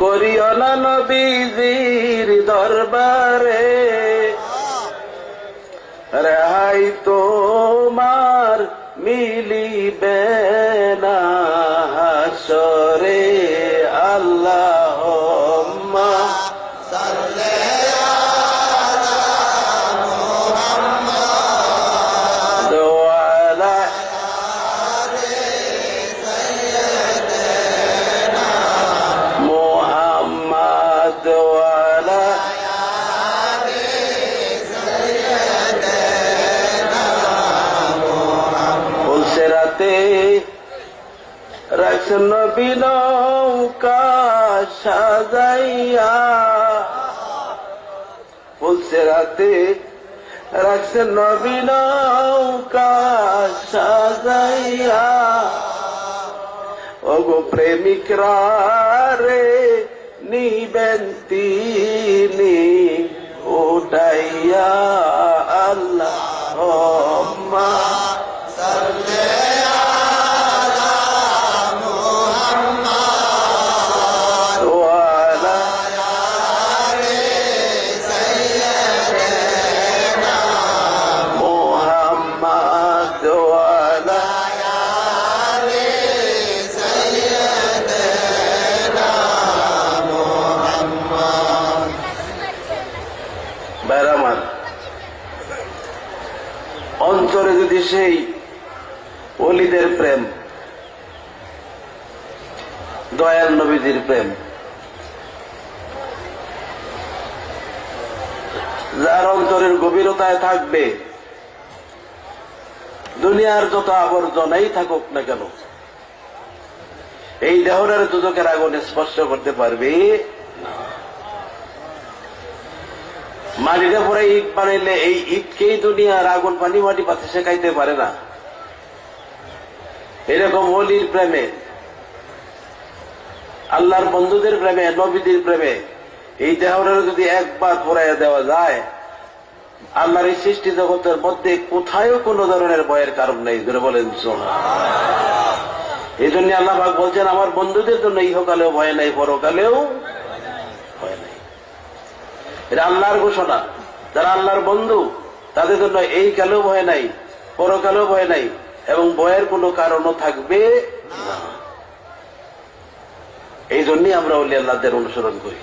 করিও না নবীজির দরবারে, রেহাই তোমার মিলিবে না হাসরে। আল্লাহুম্মা সাল্লি আলা মুহাম্মাদ ওয়া আলা আলি সাইয়্যিদিনা মুহাম্মাদ ওয়া আলা আলি সাইয়্যিদিনা মুহাম্মাদ। ফুলসেরাতে রাখছেন নবী নৌকা সাজাইয়া, ফুলসেরাতে রাখছেন নবী নৌকা সাজাইয়া। ওগো প্রেমিকরা রে নিবেন তিনি উঠাইয়া। আল্লাহুম্মা সাল্লি আলা মুহাম্মাদ ওয়া আলা আলি সাইয়্যিদিনা মুহাম্মাদ ওয়া আলা আলি সাইয়্যিদিনা মুহাম্মাদ। বেরামান অন্তরে যদি সেই ওলিদের প্রেম, দয়াল নবীজির প্রেম, যার অন্তরের গভীরতায় থাকবে, দুনিয়ার যত আবর্জনাই থাকুক না কেন এই দেহরের দুদকের আগুন স্পর্শ করতে পারবে না। মাটিতে পরে ইট বানাইলে এই ইটকেই দুনিয়ার আগুন পানি মাটি পাতে শেখাইতে পারে না। এরকম ওলির প্রেমে, আল্লাহর বন্ধুদের প্রেমে, নবীদের প্রেমে এই দেহরের যদি একবার পড়াইয়া দেওয়া যায়, আল্লাহর এই সৃষ্টি জগতের মধ্যে কোথায়ও কোনো ধরনের ভয়ের কারণ নেই। ধরে বলেন সুবহানাল্লাহ। এই জন্য আল্লাহ পাক বলছেন, আমার বন্ধুদের জন্য ইহকালেও ভয় নাই, পরকালেও ভয় নাই। এটা আল্লাহর ঘোষণা। যারা আল্লাহর বন্ধু তাদের জন্য এই কালেও ভয় নাই, পরকালেও ভয় নাই, এবং ভয়ের কোনো কারণও থাকবে না। এই জন্যই আমরা ওলি আল্লাহদের অনুসরণ করি।